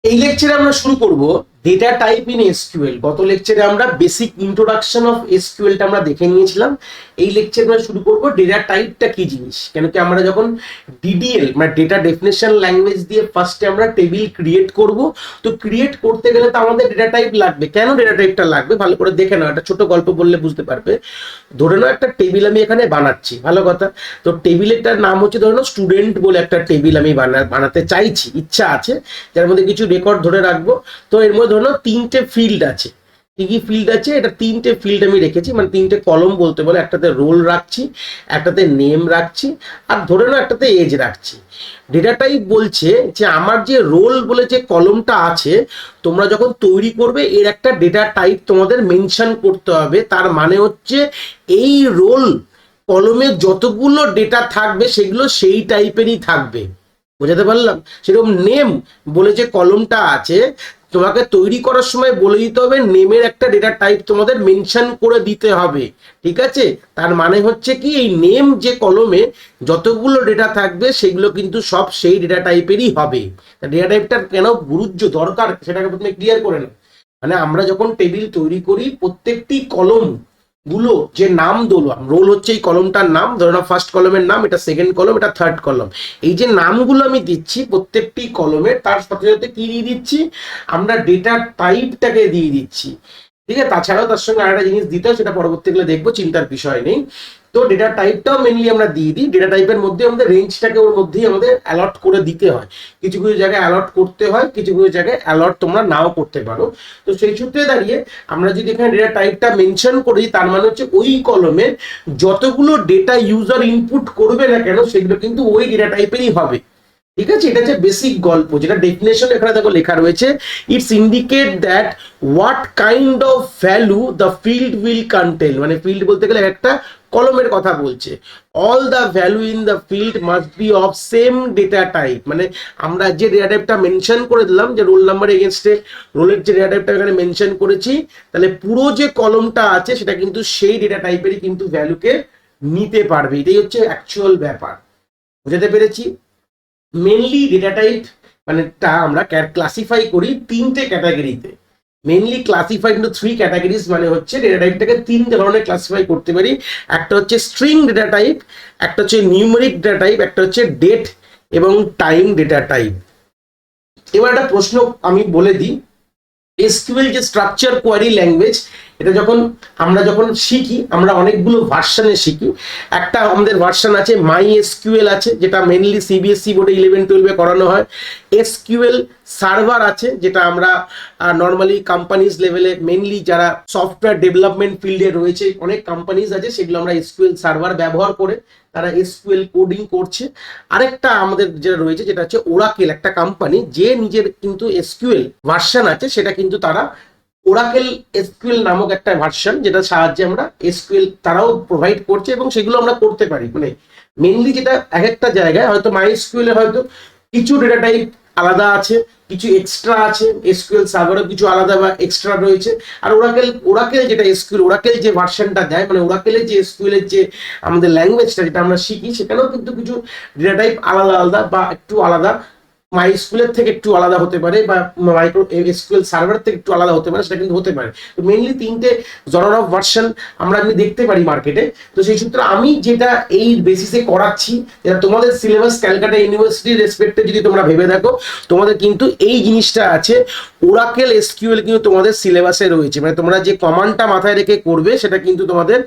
এই লেকচারে আমরা শুরু করব ডেটা টাইপ ইন এসকিউএল। গত লেকচারে আমরা বেসিক ইন্ট্রোডাকশন অফ এসকিউএলটা আমরা দেখে নিয়েছিলাম। এই লেকচারে আমরা শুরু করব ডেটা টাইপটা কি জিনিস। কেন কি আমরা যখন ডিডিএল মানে ডেটা ডেফিনেশন ল্যাঙ্গুয়েজ দিয়ে ফার্স্টে আমরা টেবিল ক্রিয়েট করব, তো ক্রিয়েট করতে গেলে তো আমাদের ডেটা টাইপ লাগবে। কেন ডেটা টাইপটা লাগবে ভালো করে দেখে নাও, একটা ছোট গল্প বললে বুঝতে পারবে। ধরে নাও একটা টেবিল আমি এখানে বানাচ্ছি, ভালো কথা। তো টেবিলেরটার নাম হচ্ছে ধরে নাও স্টুডেন্ট বলে একটা টেবিল আমি বানাতে চাইছি, ইচ্ছা আছে, যার মধ্যে কিছু রেকর্ড ধরে রাখবো। তো এর মধ্যে ধরো তিনটে ফিল্ড আছে। কি কি ফিল্ড আছে? এটা তিনটে ফিল্ড আমি রেখেছি, মানে তিনটে কলম বলতে বলে। একটাতে রোল রাখছি, একটাতে নেম রাখছি, আর ধরে নাও একটাতে এজ রাখছি। ডেটা টাইপ বলছে যে আমার যে রোল বলে যে কলমটা আছে, তোমরা যখন তৈরি করবে এর একটা ডেটা টাইপ তোমাদের মেনশন করতে হবে। তার মানে হচ্ছে এই রোল কলমে যতগুলো ডেটা থাকবে সেগুলো সেই টাইপেরই থাকবে। বোঝাতে পারলাম? সেরকম নেম বলে যে কলমটা আছে, তোমাকে তৈরি করার সময় বলে দিতে হবে নেমের একটা ডেটা টাইপ তোমাদের মেনশন করে দিতে হবে। ঠিক আছে? তার মানে হচ্ছে কি এই নেম যে কলমে যতগুলো ডেটা থাকবে সেগুলো কিন্তু সব সেই ডেটা টাইপেরই হবে। ডেটা টাইপটার কেন গুরুত্ব দরকার সেটাকে প্রথমে ক্লিয়ার করে নাও। মানে আমরা যখন টেবিল তৈরি করি প্রত্যেকটি কলম গুলো যে নাম দিলাম, রোল হচ্ছে এই কলমটার নাম, ধরো না ফার্স্ট কলমের নাম, এটা সেকেন্ড কলম, এটা থার্ড কলম। এই যে নামগুলো আমি দিচ্ছি প্রত্যেকটি কলমে, তার সাথে সাথে কি দিয়ে দিচ্ছি? আমরা ডেটা টাইপটাকে দিয়ে দিচ্ছি। ঠিক আছে? তাছাড়াও তার সঙ্গে আরেকটা জিনিস দিতে হয়, সেটা পরবর্তীকালে দেখবো, চিন্তার বিষয় নেই। তো ডেটা টাইপটাও মেনলি আমরা দিয়ে দিই। ডেটা টাইপের মধ্যে আমাদের রেঞ্জটাকে ওর মধ্যেই আমাদের অ্যালট করে দিতে হয়। কিছু কিছু জায়গায় অ্যালট করতে হয়, কিছু কিছু জায়গায় অ্যালট তোমরা নাও করতে পারো। তো সেই সূত্রে দাঁড়িয়ে আমরা যদি এখানে ডেটা টাইপটা মেনশন করি, তার মানে হচ্ছে ওই কলমের যতগুলো ডেটা ইউজার ইনপুট করবে না কেন সেগুলো কিন্তু ওই ডেটা টাইপেরই হবে। ঠিক আছে? এটা হচ্ছে বেসিক গল্প, যেটা ডেফিনেশন এখানে দেখো লেখা রয়েছে। It's indicate that what kind of value the field will contain. মানে ফিল্ড বলতে গেলে একটা কলমের কথা বলছে। All the value in the field must be of same data type. মানে আমরা যে ডেটা টাইপটা মেনশন করে দিলাম, যে রোল নাম্বার এগেনস্টে রোলের যে ডেটা টাইপটা এখানে মেনশন করেছি, তাহলে পুরো যে কলমটা আছে সেটা কিন্তু সেই ডেটা টাইপেরই কিন্তু ভ্যালুকে নিতে পারবে। এটাই হচ্ছে অ্যাকচুয়াল ব্যাপার। বুঝতে পেরেছি? মেনলি ডেটা টাইপ মানে টা আমরা ক্লাসিফাই করি তিনটে ক্যাটাগরিতে। Mainly classified into three categories. মানে হচ্ছে ডেটা টাইপটাকে তিন ধরনের ক্লাসিফাই করতে পারি। একটা হচ্ছে স্ট্রিং ডেটা টাইপ, একটা হচ্ছে নিউমেরিক ডেটা টাইপ, একটা হচ্ছে ডেট এবং টাইম ডেটা টাইপ। এবার একটা প্রশ্ন আমি বলে দিই, এসকিউএল যে স্ট্রাকচার কোয়ারি ল্যাঙ্গুয়েজ, এটা আমরা যখন শিখি আমরা অনেকগুলো ভার্সনে শিখি। একটা আমাদের ভার্সন আছে মাই এসকিউএল আছে, যেটা মেনলি সিবিএসসি বোর্ডে 11-12 করানো হয়। এসকিউএল সার্ভার আছে, যেটা আমরা নর্মালি কোম্পানিজ লেভেলে মেনলি যারা সফটওয়্যার ডেভেলপমেন্ট ফিল্ডে রয়েছে অনেক কোম্পানিজ আছে, সেগুলো আমরা এসকিউএল সার্ভার ব্যবহার করে তারা এসকিউএল কোডিং করছে। আরেকটা আমাদের যেটা রয়েছে যেটা হচ্ছে ওরাকেল, একটা কোম্পানি যে নিজের কিন্তু এসকিউএল ভার্সন আছে, সেটা কিন্তু তারা ওরাকেল এসকিউএল নামক একটা ভার্সন, যেটা সাহায্যে আমরা এসকিউএল তারাও প্রোভাইড করছে এবং সেগুলো আমরা করতে পারি। মানে মেনলি যেটা এক একটা জায়গায় হয়তো মাই এসকিউএল হয়তো কিছু ডেটা টাইপ আলাদা আছে, কিছু এক্সট্রা আছে, এসকিউএল সার্ভারও কিছু আলাদা বা এক্সট্রা রয়েছে। আর ওরাকেল যেটা এসকিউএল ওরাকেল যে ভার্সনটা দেয়, মানে ওরাকেলের যে এসকিউএল এর যে আমাদের ল্যাঙ্গুয়েজটা যেটা আমরা শিখি, সেখানেও কিন্তু কিছু ডেটা টাইপ আলাদা আলাদা বা একটু আলাদা মাই স্কুলের থেকে একটু আলাদা হতে পারে, বা মাইক্রো এসকিউএল সার্ভার থেকে একটু আলাদা হতে পারে, সেটা কিন্তু হতে পারে। তো মেইনলি তিনটে জনর অফ ভার্সন আমরা দেখতে পারি মার্কেটে। তো সেই সূত্রে আমি যেটা এই বেসিসে করাচ্ছি, যেটা তোমাদের সিলেবাস ক্যালকাটা ইউনিভার্সিটির রেসপেক্টে যদি তোমরা ভেবে দেখো, তোমাদের কিন্তু এই জিনিসটা আছে, ওরাকেল এসকিউএল কিন্তু তোমাদের সিলেবাসে রয়েছে। মানে তোমরা যে কমান্ডটা মাথায় রেখে করবে সেটা কিন্তু তোমাদের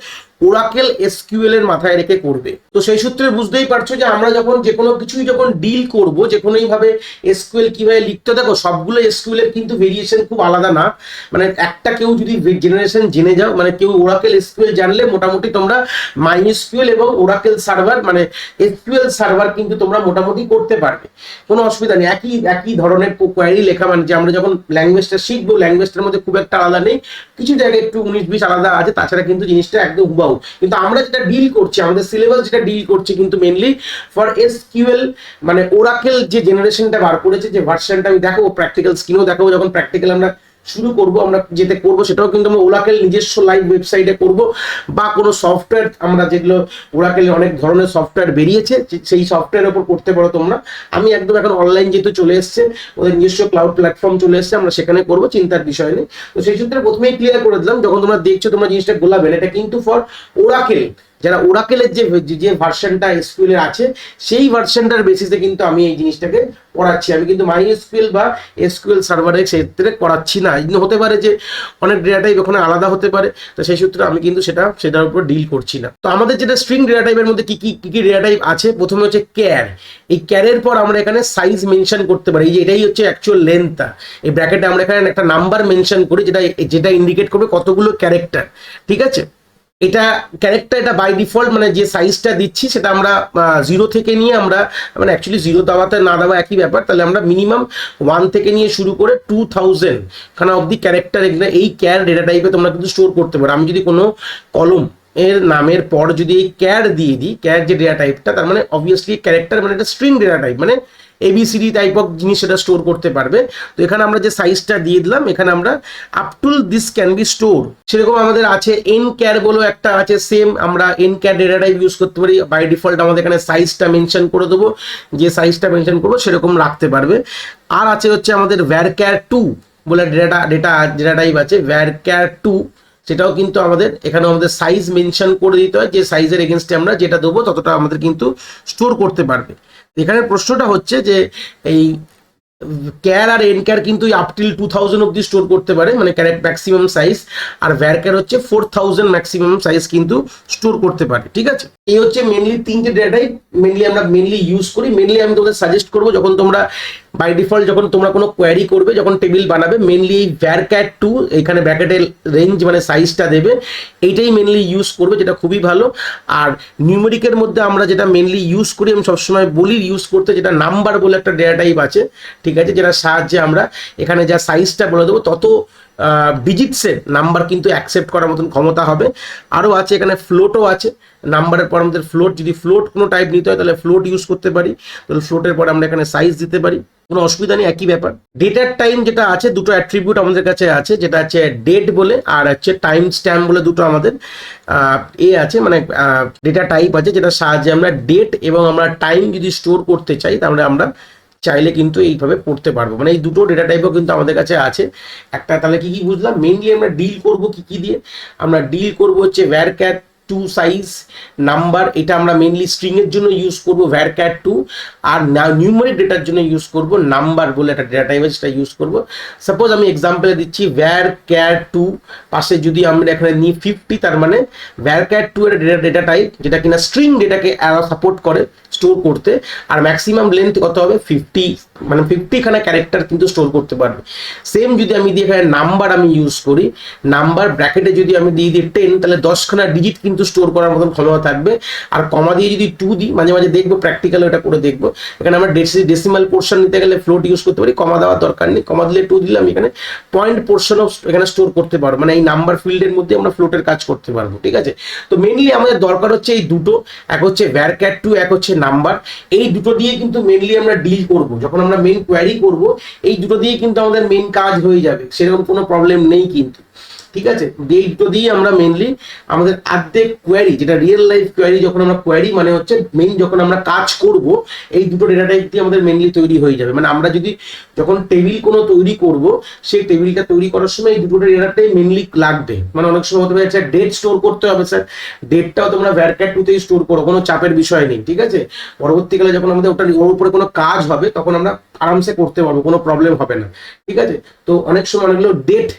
ওরাকেল এসকিউএল এর মাথায় রেখে করবে। তো সেই সূত্রে বুঝতেই পারছো যে আমরা যখন যে কোনো কিছুই যখন ডিল করব, যে কোনোই ভাবে এসকিউএল কিভাবে লিখতে, দেখো সবগুলো এসকিউএল এর কিন্তু ভেরিয়েশন খুব আলাদা না। মানে একটা কেউ যদি জেনারেশন জেনে যাও, মানে কেউ ওরাকেল এসকিউএল জানলে মোটামুটি তোমরা মাই এসকিউএল এবং ওরাকেল সার্ভার মানে এসকিউএল সার্ভার কিন্তু তোমরা মোটামুটি করতে পারবে, কোনো অসুবিধা নেই। একই ধরনের কোয়ারি লেখা, মানে যে আমরা যখন ল্যাঙ্গুয়েজটা শিখবো ল্যাঙ্গুয়েজটার মধ্যে খুব একটা আলাদা নেই, কিছু জায়গায় একটু 19-20 আলাদা আছে, তাছাড়া কিন্তু জিনিসটা একদম হুবাহু। কিন্তু আমরা যেটা ডিল করছি, আমাদের সিলেবাস যেটা ডিল করছে কিন্তু মেনলি ফর এসকিউএল, মানে ওরাকেল যে জেনারেশনটা বার করেছে, যে ভার্সনটা আমি দেখাবো প্র্যাকটিক্যাল স্ক্রিনেও দেখাবো, যখন প্র্যাকটিক্যাল আমরা শুরু করব, আমরা যেতে করব সেটাও কিন্তু আমরা ওরাকেল নিজস্ব লাইভ ওয়েবসাইটে করব, বা কোনো সফটওয়্যার, আমরা যেগুলো ওরাকেলে অনেক ধরনের সফটওয়্যার বেরিয়েছে সেই সফটওয়্যারের উপর করতে পারো তোমরা। আমি একদম এখন অনলাইন যেহেতু চলে এসছে, ওদের নিজস্ব ক্লাউড প্ল্যাটফর্ম চলে এসছে, আমরা সেখানে করবো, চিন্তার বিষয় নেই। তো সেই সূত্রে প্রথমেই ক্লিয়ার করে দিলাম, যখন তোমরা দেখছো তোমরা জিনিসটা গোলাবেন, এটা কিন্তু ফর ওরাকেল, যারা ওরাকেলের যে ভার্সনটা এসকিউএল এর আছে সেই ভার্সনটার বেসিসে কিন্তু আমি এই জিনিসটাকে পড়াচ্ছি। আমি কিন্তু মাই এসকিউএল বা এসকিউএল সার্ভারের ক্ষেত্রে করাচ্ছি না। এই হতে পারে যে অনেক ডেটা টাইপ ওখানে আলাদা হতে পারে, তো সেই সূত্রে আমি কিন্তু সেটার উপর ডিল করছি না। তো আমাদের যেটা স্ট্রিং ডেটা টাইপের মধ্যে কি কি ডেটা টাইপ আছে, প্রথমে হচ্ছে ক্যার। এই ক্যারের পর আমরা এখানে সাইজ মেনশন করতে পারি, এই যে এটাই হচ্ছে অ্যাকচুয়াল লেন্থটা। এই ব্র্যাকেটে আমরা এখানে একটা নাম্বার মেনশন করি, যেটা ইন্ডিকেট করবে কতগুলো ক্যারেক্টার। ঠিক আছে, এটা ক্যারেক্টার, এটা বাই ডিফল্ট মানে যে সাইজটা দিচ্ছি সেটা আমরা 0 থেকে নিয়ে আমরা, মানে অ্যাকচুয়ালি 0 দেওয়াতে না দেওয়া একই ব্যাপার, তাহলে আমরা মিনিমাম 1 থেকে নিয়ে শুরু করে 2000 খানা অবধি ক্যারেক্টার, এগুলো এই ক্যার ডেটা টাইপে তোমরা কিন্তু স্টোর করতে পারো। আমি যদি কোনো কলম এর নামের পর যদি এই ক্যার দিয়ে দিই, ক্যার যে ডেটা টাইপটা, তার মানে অবভিয়াসলি ক্যারেক্টার মানে এটা স্ট্রিং ডেটা টাইপ, মানে এবিসিডি টাইপ অফ জিনিস সেটা স্টোর করতে পারবে। তো এখানে আমরা যে সাইজটা দিয়ে দিলাম, এখানে আমরা up to this can be store, সেরকম আমাদের আছে এন ক্যার বলো একটা আছে, সেম আমরা N car data type use করতে পারি। বাই ডিফল্ট আমাদের এখানে সাইজটা মেনশন করে দেবো, যে সাইজটা মেনশন করবো সেরকম রাখতে পারবে। আর আছে হচ্ছে আমাদের ভ্যারক্যার 2 বলে ডেটা টাইপ আছে, ভ্যারক্যার 2, সেটাও কিন্তু আমাদের এখানে আমাদের সাইজ মেনশন করে দিতে হয়, যে সাইজের এগেনস্টে আমরা যেটা দেবো ততটা আমাদের কিন্তু স্টোর করতে পারবে। এখানে প্রশ্নটা হচ্ছে যে এই ক্যার আর এন ক্যার কিন্তু আপ টিল 2000 অব্দি স্টোর করতে পারে, মানে ক্যারেক্ট ম্যাক্সিমাম সাইজ, আর ভ্যারক্যার হচ্ছে 4000 ম্যাক্সিমাম সাইজ কিন্তু স্টোর করতে পারে। ঠিক আছে, এই হচ্ছে মেনলি তিনটে ডেটা টাইপ আমরা মেনলি ইউজ করি। মেনলি আমি তোমাদের সাজেস্ট করবো, যখন তোমরা বাই ডিফল্ট যখন তোমরা কোনো কোয়ারি করবে, যখন টেবিল বানাবে, মেনলি এই ভ্যারক্যার 2 এখানে ব্র্যাকেটের রেঞ্জ মানে সাইজটা দেবে, এইটাই মেনলি ইউজ করবে, যেটা খুবই ভালো। আর নিউমেরিকের মধ্যে আমরা যেটা মেনলি ইউজ করি, আমি সবসময় বলি ইউজ করতে, যেটা নাম্বার বলে একটা ডেটা টাইপ আছে, ঠিক আছে, যেটার সাহায্যে আমরা এখানে যা সাইজটা বলে দেবো তত ডিজিটসের নাম্বার কিন্তু অ্যাকসেপ্ট করার মতন ক্ষমতা হবে। আরও আছে এখানে ফ্লোটও আছে, নাম্বারের পর আমাদের ফ্লোট, যদি ফ্লোট কোনো টাইপ নিতে হয় তাহলে ফ্লোট ইউজ করতে পারি, তাহলে ফ্লোটের পর আমরা এখানে সাইজ দিতে পারি, কোনো অসুবিধা নেই, একই ব্যাপার। ডেটার টাইম যেটা আছে, দুটো অ্যাট্রিবিউট আমাদের কাছে আছে, যেটা আছে ডেট বলে আর হচ্ছে টাইম স্ট্যাম্প বলে, দুটো আমাদের আছে, মানে ডেটা টাইপ আছে, যেটা সাহায্যে আমরা ডেট এবং আমরা টাইম যদি স্টোর করতে চাই তাহলে আমরা চাইলে কিন্তু এইভাবে পড়তে পারবো। মানে এই দুটো ডেটা টাইপও কিন্তু আমাদের কাছে আছে। একটা তাহলে কি কি বুঝলাম, মেইনলি আমরা ডিল করব কি দিয়ে, আমরা ডিল করব হচ্ছে ভ্যারক্যার 2 সাইজ নাম্বার, এটা আমরা মেইনলি স্ট্রিং এর জন্য ইউজ করব ভ্যারক্যার 2, আর নিউমেরিক ডেটার জন্য ইউজ করব নাম্বার বলে একটা ডেটা টাইপ আছে, সেটা ইউজ করব। সাপোজ আমি এক্সাম্পলে দিচ্ছি, ভ্যারক্যার 2 পাশে যদি আমরা এখানে নিই 50, তার মানে ভ্যারক্যার 2 এর ডেটা টাইপ, যেটা কিনা স্ট্রিং ডেটাকে সাপোর্ট করে স্টোর করতে, আর ম্যাক্সিমাম লেন্থ কত হবে 50, মানে 50 খানা ক্যারেক্টার কিন্তু স্টোর করতে পারবে। সেম যদি আমি দিয়ে এখানে নাম্বার আমি ইউজ করি, নাম্বার ব্র্যাকেটে যদি আমি দিয়ে দিই 10, তাহলে 10 খানা ডিজিট কিন্তু স্টোর করার মতন ক্ষমতা থাকবে। আর কমা দিয়ে যদি 2 দিই, মাঝে মাঝে দেখবো প্র্যাকটিক্যাল এটা করে দেখবো, এখানে আমরা ডেসিমাল পোর্শন নিতে গেলে ফ্লোট ইউজ করতে পারি, কমা দেওয়ার দরকার নেই, কমা দিলে 2 দিলাম, এখানে পয়েন্ট পোর্শনও এখানে স্টোর করতে পারবো, মানে এই নাম্বার ফিল্ডের মধ্যে আমরা ফ্লোটের কাজ করতে পারবো। ঠিক আছে, তো মেনলি আমাদের দরকার হচ্ছে এই দুটো, এক হচ্ছে ভ্যারক্যার 2, এক হচ্ছে নাম্বার। এই দুটো দিয়ে কিন্তু মেনলি আমরা ডিল করব, যখন আমরা মেন কোয়ারি করব, এই দুটো দিয়ে কিন্তু আমাদের মেন কাজ হয়ে যাবে, সেরকম কোনো প্রবলেম নেই কিন্তু। ঠিক আছে, এই দুটো দিয়ে আমরা মেনলি আমাদের আর্ধেক কোয়ারি, যেটা রিয়েল লাইফ কোয়ারি, যখন আমরা কোয়ারি মানে হচ্ছে মেইন যখন আমরা কাজ করব, এই দুটো ডেটা টাইপ দিয়ে আমাদের মেনলি তৈরি হয়ে যাবে। মানে আমরা যদি যখন টেবিল কোনো তৈরি করব, সেই টেবিলটা তৈরি করার সময় এই দুটো ডেটা টাইপ মেনলি লাগবে। মানে অনেক সময় হতে পারে ডেট স্টোর করতে হবে, স্যার ডেটটাও তোমরা ভ্যারক্যার 2 তেই স্টোর করো, কোনো চাপের বিষয় নেই। ঠিক আছে, পরবর্তীকালে যখন আমাদের ওর উপরে কোনো কাজ হবে তখন আমরা আরামসে করতে পারবো, কোনো প্রবলেম হবে না। ঠিক আছে, তো অনেক সময় অনেকগুলো ডেট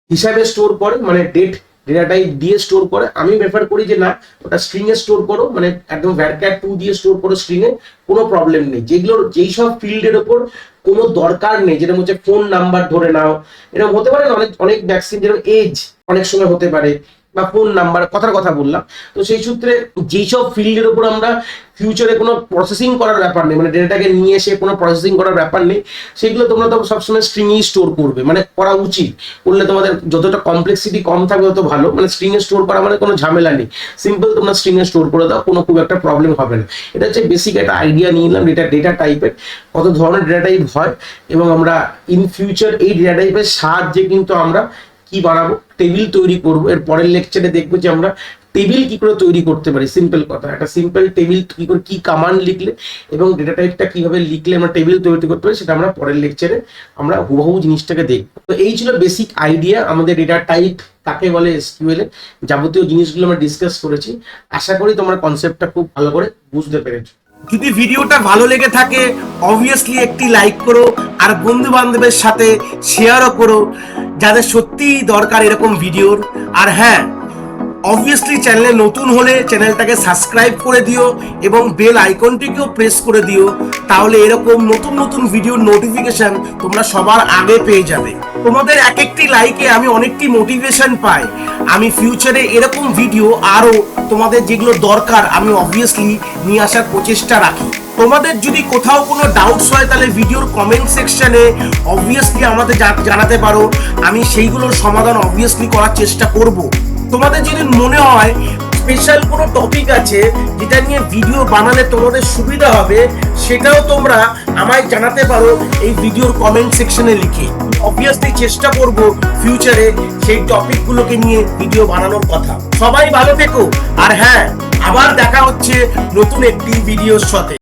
হিসাবে স্টোর করে, মানে ডেট ডেটা টাইপ দিয়ে স্টোর করে। আমি প্রেফার করি যে না, ওটা স্ট্রিং এ স্টোর করো, মানে একদম ভ্যারক্যার 2 দিয়ে স্টোর করো স্ট্রিং এ, কোনো প্রবলেম নেই। যেগুলোর যেই সব ফিল্ডের ওপর কোনো দরকার নেই, যেরকম হচ্ছে ফোন নাম্বার ধরে নাও, এরকম হতে পারে অনেক অনেক ভ্যাকসিন, যেরকম এজ অনেক সময় হতে পারে, বা ফোন নাম্বার, কথার কথা বললাম। তো সেই সূত্রে যেসব ফিল্ডের উপর আমরা ফিউচারে কোনো প্রসেসিং করার ব্যাপার নেই, মানে ডেটাটাকে নিয়ে এসে কোনো প্রসেসিং করার ব্যাপার নেই, সেগুলো তোমরা তো সবসময় স্ট্রিংয়েই স্টোর করবে, মানে করা উচিত। করলে তোমাদের যতটা কমপ্লেক্সিটি কম থাকবে তত ভালো। মানে স্ট্রিংয়ে স্টোর করা মানে কোনো ঝামেলা নেই, সিম্পল তোমরা স্ট্রিংয়ে স্টোর করে দাও, কোনো খুব একটা প্রবলেম হবে না। এটা হচ্ছে বেসিক একটা আইডিয়া নিয়ে নিলাম ডেটা টাইপের, কত ধরনের ডেটা টাইপ হয়, এবং আমরা ইন ফিউচার এই ডেটা টাইপের সাহায্যে কিন্তু আমরা কি বানাবো, টেবিল তৈরি করবো। এর পরের লেকচারে দেখবো যে আমরা টেবিল কি করে তৈরি করতে পারি। সিম্পল কথা, একটা সিম্পল টেবিল কি করে, কি কমান্ড লিখলে এবং ডেটা টাইপটা কিভাবে লিখলে আমরা টেবিল তৈরি করতে পারি, সেটা আমরা পরের লেকচারে আমরা হুবহু জিনিসটাকে দেখবো। তো এই ছিল বেসিক আইডিয়া আমাদের ডেটা টাইপ কাকে বলে এসকিউএল এর, যাবতীয় জিনিসগুলো আমরা ডিসকাস করেছি। আশা করি তোমরা কনসেপ্টটা খুব ভালো করে বুঝতে পেরেছো। যদি ভিডিওটা ভালো লেগে থাকে অবভিয়াসলি একটি লাইক করো, আর বন্ধু বান্ধবের সাথে শেয়ারও করো যাদের সত্যিই দরকার এরকম ভিডিওর। আর হ্যাঁ, অবভিয়াসলি চ্যানেলে নতুন হলে চ্যানেলটাকে সাবস্ক্রাইব করে দিও এবং বেল আইকনটিকেও প্রেস করে দিও, তাহলে এরকম নতুন নতুন ভিডিওর নোটিফিকেশন তোমরা সবার আগে পেয়ে যাবে। তোমাদের এক একটি লাইকে আমি অনেকটি মোটিভেশন পাই, আমি ফিউচারে এরকম ভিডিও আরো তোমাদের যেগুলো দরকার আমি অবভিয়াসলি নিয়ে আসার প্রচেষ্টা রাখি। তোমাদের যদি কোথাও কোনো ডাউটস হয় তাহলে ভিডিওর কমেন্ট সেকশনে অবভিয়াসলি আমাদের জানাতে পারো, আমি সেইগুলোর সমাধান অবভিয়াসলি করার চেষ্টা করব। তোমাদের যদি মনে হয় স্পেশাল কোনো টপিক আছে যেটা নিয়ে ভিডিও বানালে তোমাদের সুবিধা হবে, সেটাও তোমরা আমায় জানাতে পারো এই ভিডিওর কমেন্ট সেকশনে লিখে। অবভিয়াসলি চেষ্টা করব ফিউচারে সেই টপিকগুলোকে নিয়ে ভিডিও বানানোর কথা। সবাই ভালো থেকো, আর হ্যাঁ, আবার দেখা হচ্ছে নতুন একটি ভিডিওর সাথে।